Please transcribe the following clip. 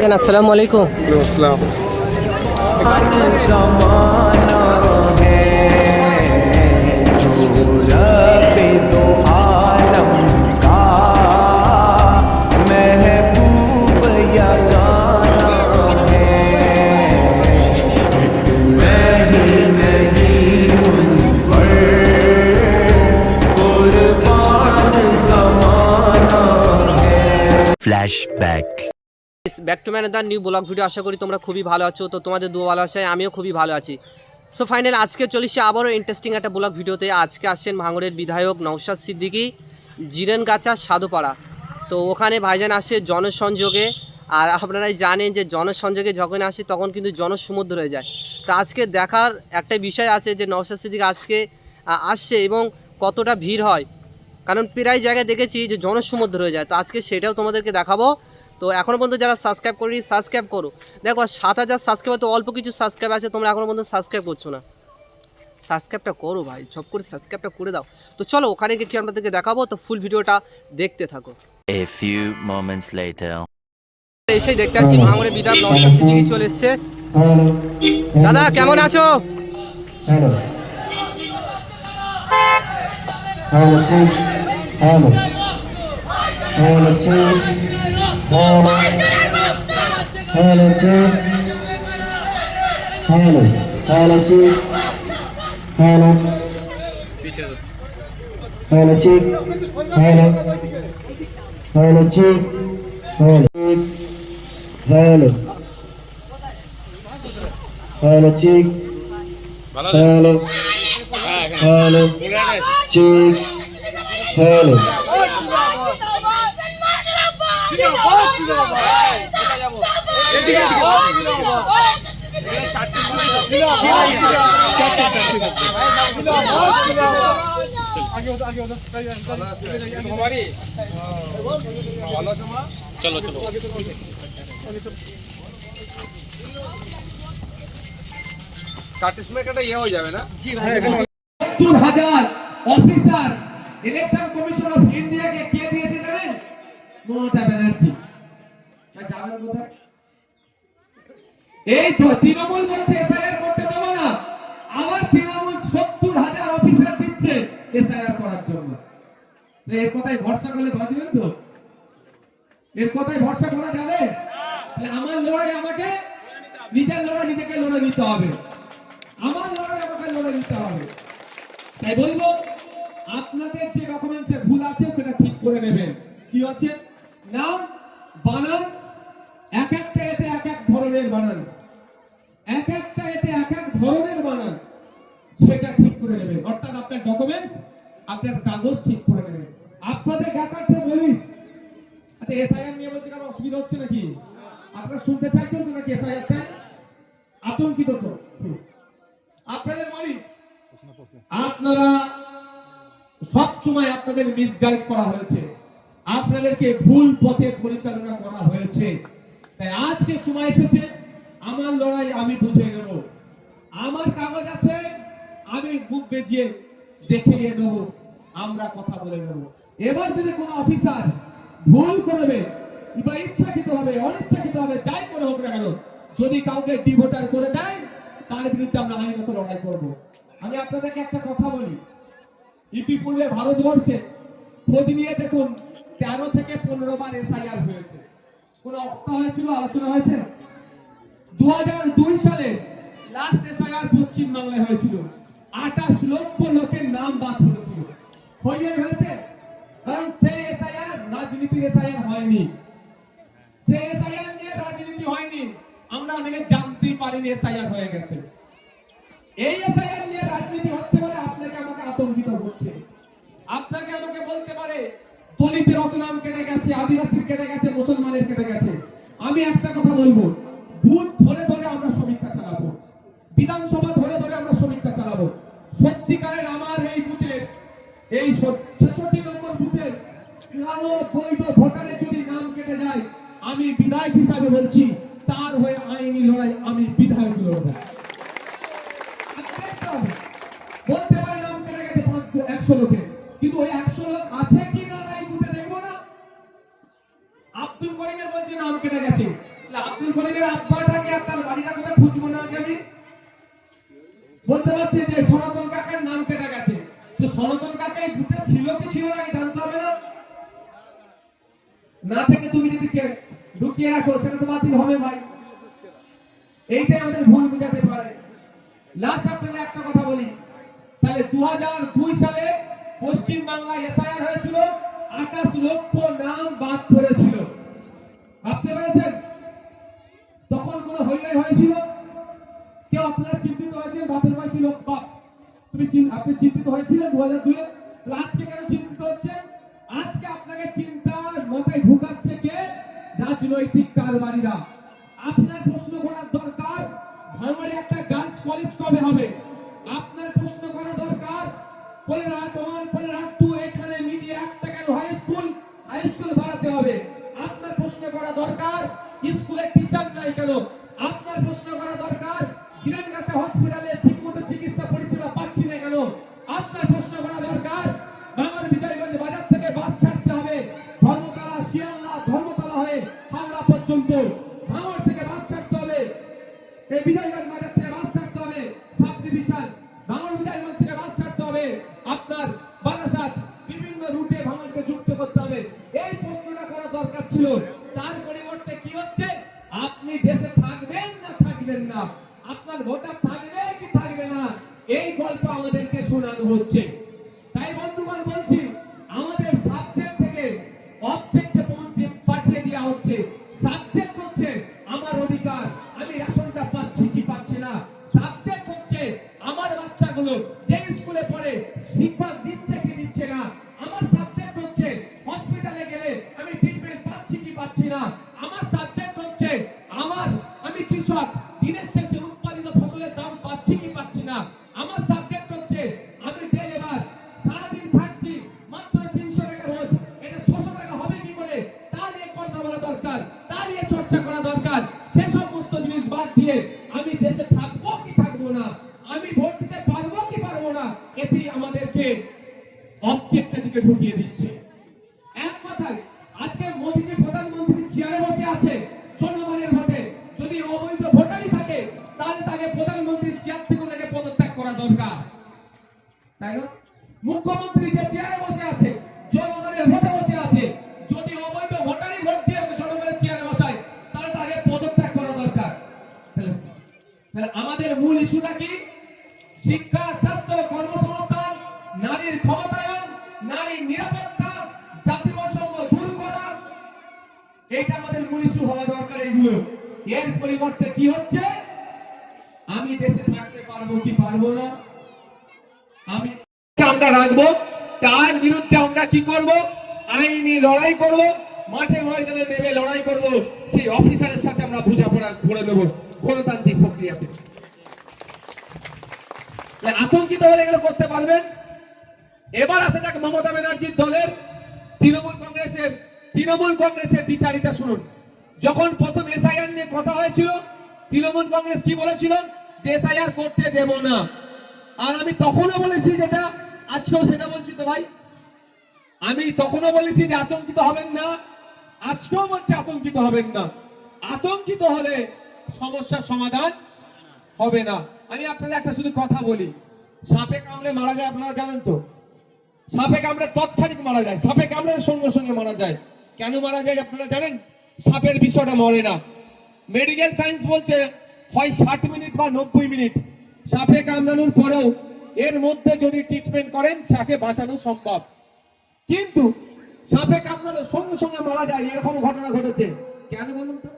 ভাইজান আসসালামু আলাইকুম। আসসালাম। Flashback. Back to another new blog video. আশা করি তোমরা খুবই ভালো আছো। তো তোমাদের দু ভালোবাসায় আমিও খুবই ভালো আছি। সো ফাইনাল আজকে চলেছি আবারও ইন্টারেস্টিং একটা ব্লগ ভিডিওতে। আজকে আসছেন ভাঙড়ের বিধায়ক নওশাদ সিদ্দিকী, জিরেনগাছা সাধুপাড়া। তো ওখানে ভাইজান আসে জনসংযোগে। আর আপনারাই জানেন যে জনসংযোগে যখন আসে তখন কিন্তু জনসমুদ্র হয়ে যায়। তো আজকে দেখার একটা বিষয় আছে যে নওশাদ সিদ্দিকী আজকে আসছে এবং কতটা ভিড় হয়, কারণ প্রায় জায়গায় দেখেছি যে জনসমুদ্র হয়ে যায়। তো আজকে সেটাও তোমাদেরকে দেখাবো। তো এখনও পর্যন্ত যারা সাবস্ক্রাইব করি সাবস্ক্রাইব করো। দেখো 7,000 সাবস্ক্রাইবার, তো অল্প কিছু সাবস্ক্রাইব আছে, তোমরা এখনও পর্যন্ত সাবস্ক্রাইব করছো না। সাবস্ক্রাইবটা করো ভাই, সব করে সাবস্ক্রাইবটা করে দাও। তো চলো ওখানে গিয়ে কি আপনাদেরকে দেখাবো, তো ফুল ভিডিওটা দেখতে থাকো। A few moments later. এসেই দেখতে পাচ্ছি ভাঙড়ের বিধায়ক নওশাদ সিদ্দিকী চলে এসছে। দাদা কেমন আছো? Hello hello check hello hello check hello hello check hello hello check hello hello check hello hello check hello hello check hello hello check hello চলো চলো। চারটের সময় একটা ইয়ে হয়ে যাবে না? ৭০,০০০ অফিসার ইলেকশন কমিশন অফ ইন্ডিয়াকে কে দিয়েছে জানেন? মমতা ব্যানার্জি। যাবেন কোথায়? এই তো তৃণমূল বলছে এসআইআর করতে দেবো না, আবার তৃণমূল ৭০,০০০ অফিসার দিচ্ছে এসআইআর করার জন্য। এর কথায় ভরসা করলে বাঁচবেন তো? এর কথায় ভরসা করা যাবে? তাহলে আমার লড়াই আমাকে নিজের লড়াই নিজেকে লড়ে নিতে হবে। আমার লড়াই আমাকে লড়ে নিতে হবে। তাই বলবো আপনাদের যে ডকুমেন্টসের ভুল আছে সেটা ঠিক করে নেবেন। কি আছে? নাম বানান এক একটা এতে এক এক ধরনের বানান, এক একটা এতে এক এক ধরনের বানান, সেটা ঠিক করে নেবেন। অর্থাৎ আপনার ডকুমেন্টস আপনার কাগজ ঠিক করে নেবেন। আপনাদের কাকারতে বলি আচ্ছা এসআইআর নিয়ে বলছি কারো অসুবিধা হচ্ছে নাকি? আপনারা শুনতে চাইছেন তো নাকি? এসআইআরটা আতঙ্কিত তো? আপনাদের বলি আপনারা সব সময় আপনাদের মিসগাইড করা হয়েছে, আপনাদেরকে ভুল পথে পরিচালনা করা হয়েছে। তাই আজকে সময় এসেছে আমার লড়াই আমি বুঝে নেব। আমার কাগজ আছে, আমি বুক বেজিয়ে দেখিয়ে নেব, আমরা কথা বলে নেব। এবার যদি কোনো অফিসার ভুল করবে বা ইচ্ছাকৃত হবে অনিচ্ছাকৃত হবে যাই করে হোক না কেন, যদি কাউকে ডিভোটার করে দেয় তার বিরুদ্ধে আমরা আইনত লড়াই করব। আমি আপনাদেরকে একটা কথা বলি, ইতিপূর্বে ভারতবর্ষে খোঁজ নিয়ে দেখুন 13 থেকে 15 বার এসআইআর হয়েছে। কোন অক্তা হয়েছিল, আলোচনা হয়েছে? 2002 সালে লাস্ট এসআইআর পশ্চিম বাংলায় হয়েছিল, 28 লক্ষ লোকের নাম বাদ পড়েছিল। হয়েছে কারণ সেই এসআইআর রাজনীতির এসআইআর হয়নি, সেই এসআইআর নিয়ে রাজনীতি হয়নি, আমরা অনেকে জানতেই পারিনি এসআইআর হয়ে গেছে। এই এসআইআর নিয়ে রাজনীতি হচ্ছে বলে আপনাকে আমাকে আতঙ্কিত হচ্ছে। আপনাকে আমাকে বলতে পারে দলিতের অত নাম কেটে গেছে, আদিবাসীর কেটে গেছে, মুসলমানের কেটে গেছে। আমি একটা কথা বলবো, বুথ ধরে ধরে আমরা সমীক্ষা চালাবো, বিধানসভা ধরে ধরে আমরা সমীক্ষা চালাবো। সত্যিকারের আমার এই বুথের এই 66 নম্বর বুথের কারো বৈধ ভোটারের যদি নাম কেটে যায়, আমি বিধায়ক হিসাবে বলছি তার হয়ে আইনি লড়াই আমি বিধায়ক লড়বো। বলতে পারে নাম কেটে গেছে 100 লোকের, কিন্তু ওই 100 লোক আছে কি না এই বুথে দেখবো না। আব্দুল করিমের বলছে নাম কেটে গেছে, আব্দুল করিমের আব্বাটাকে আর তার বাড়িটা কোথায় খুঁজবো না আমি? বলতে পারছি যে সনাতন কাকার নাম কেটে গেছে, তো সনাতন কাকা এই বুথে ছিল কি ছিল না জানতে হবে না? না থেকে তুমি যদি ঢুকিয়ে রাখো সেটা তো বাতিল হবে ভাই। এইটাই আমাদের ভুল বুঝাতে পারে। লাস্ট আপনাদের একটা কথা বলি, তাহলে 2002 সালে পশ্চিম বাংলায় এসআইআর হয়েছিল, 28 লক্ষ নাম বাদ পড়েছিল। ভাবতে পেরেছেন তখন কোনো হইলাই হয়েছিল? কেউ আপনারা চিন্তিত হয়েছেন? বাপের বয়সী লোক বাপ, আপনি চিন্তিত হয়েছিলেন 2002-এ? আজকে কেন চিন্তিত হচ্ছেন? আজকে আপনাকে চিন্তার মাথায় ঢুকাচ্ছে কে? রাজনৈতিক কারবারিরা। আপনার প্রশ্ন করার দরকার ভাঙড়ে একটা গার্লস কলেজ কবে হবে? আপনার প্রশ্ন করা দরকার পলেরহাট 1 পলেরহাট 2 এখানে মিডিয়া একটা কেন হাই স্কুল বাড়াতে হবে? আপনার প্রশ্ন করা দরকার স্কুলে টিচার নাই কেন? আপনার প্রশ্ন করা দরকার জিরানগাছা হসপিটালে ঠিকমতো চিকিৎসা পরিষেবা পাচ্ছি না কেন? আপনার প্রশ্ন করা দরকার বাংলার বিজয়গঞ্জ বাজার থেকে বাস ছাড়তে হবে ধর্মতলা শিয়ালদা ধর্মতলা হয়ে হাওড়া পর্যন্ত, ভাঙড় থেকে বাস ছাড়তে হবে, এই বিজয়গঞ্জ বাজার থেকে বাস ছাড়তে হবে সাব ডিভিশন, ভাঙড় বিজয়গঞ্জ থেকে বাস ছাড়তে হবে আপনার বারাসাত, বিভিন্ন রুটে ভাঙড়কে যুক্ত করতে হবে। এই প্রশ্নটা করা দরকার ছিল। তার পরিবর্তে কি হচ্ছে? আপনি দেশে থাকবেন না থাকবেন না, আপনার ভোটার থাকবে কি থাকবে না, এই গল্প আমাদেরকে শোনানো হচ্ছে। তাই বন্ধুগণ বলছি, আমাদের সাবজেক্ট থেকে অবজেক্টে পাঠিয়ে দেওয়া হচ্ছে। সাবজেক্ট হচ্ছে আমার অধিকার, আমি রেশনটা পাচ্ছি কি পাচ্ছি না। সাবজেক্ট হচ্ছে আমার বাচ্চাগুলো যে স্কুলে পড়ে শিক্ষক দিচ্ছে কি দিচ্ছে না। আমার সাবজেক্ট হচ্ছে হসপিটালে গেলে আমি ট্রিটমেন্ট পাচ্ছি কি পাচ্ছি না। আমার সাবজেক্ট হচ্ছে আমি কৃষক, দিনের শেষে উৎপাদিত ফসলের দাম পাচ্ছি কি পাচ্ছি না। আমার সাবজেক্ট হচ্ছে আমি ডে লেবার, সারাদিন খাচ্ছি মাত্র 300 টাকা রোজ, এটা 600 টাকা হবে কি করে? তা নিয়ে কথা বলা দরকার, তা নিয়ে চর্চা করা দরকার। সে সমস্ত জিনিস বাদ দিয়ে আমি দেশে থাকবো কি থাকবো না, আমি ভোট দিতে পারবো কি পারবো না, এটি আমাদেরকে অবজেক্টের দিকে ঢুকিয়ে দিচ্ছে। এক কথায় আজকে মোদিজি প্রধানমন্ত্রী চেয়ারে বসে আছে জনগণের ভোটে, যদি অবৈধ ভোটারই থাকে তাহলে তাকে প্রধানমন্ত্রী চেয়ার থেকে ওনাকে পদত্যাগ করা দরকার, তাই না? মুখ্যমন্ত্রী যে চেয়ারে বসে আছে জনগণের ভোটে বসে আছে, যদি অবৈধ ভোটারই ভোট দিয়ে জনগণের চেয়ারে বসায় তাহলে তাকে পদত্যাগ করা দরকার। তাহলে আমাদের মূল ইস্যুটা কি? শিক্ষা, স্বাস্থ্য, কর্মসংস্থান, নারীর ক্ষমতায়ন, নারীর নিরাপত্তা, জাতি বৈষম্য দূর করা, এটা আমাদের মূল ইস্যু হওয়া দরকার। এইগুলো এর পরিবর্তে কি হচ্ছে? আমি দেশে থাকতে পারবো কি পারবো না, আমি আমরা রাখবো, তার বিরুদ্ধে আমরা কি করব? আইনি লড়াই করব, মাঠে ময়দানে নেমে লড়াই করব, সেই অফিসারের সাথে আমরা বোঝাপড়া করে দেবো গণতান্ত্রিক প্রক্রিয়াতে। আতঙ্কিত হলে এগুলো করতে পারবেন। এবার আসে যাক মমতা ব্যানার্জির দলের তৃণমূল কংগ্রেসের দ্বিচারিতা শুনুন। যখন প্রথম এসআইআর নিয়ে কথা হয়েছিল তৃণমূল কংগ্রেস কি বলেছিল? যে এসআইআর করতে দেব না। আর আমি তখনও বলেছি, যেটা আজকেও সেটা বলছি তো ভাই, আমি তখনও বলেছি যে আতঙ্কিত হবেন না, আজকেও বলছি আতঙ্কিত হবেন না। আতঙ্কিত হলে সমস্যার সমাধান হবে না। আমি আপনাদের একটা শুধু কথা বলি, সাপে কামড়ে মারা যায় আপনারা জানেন তো? সাপে কামড়ে তৎক্ষণিক মারা যায়, সাপে কামড়ে সঙ্গে সঙ্গে মারা যায়। কেন মারা যায় আপনারা জানেন? সাপের বিষয়টা মরে না। মেডিকেল সায়েন্স বলছে হয় 60 মিনিট বা 90 মিনিট সাপে কামড়ানোর পরেও এর মধ্যে যদি ট্রিটমেন্ট করেন সাপে বাঁচানো সম্ভব। কিন্তু সাপে কামড়ানোর সঙ্গে সঙ্গে মারা যায়, এরকম ঘটনা ঘটেছে। কেন বলুন তো?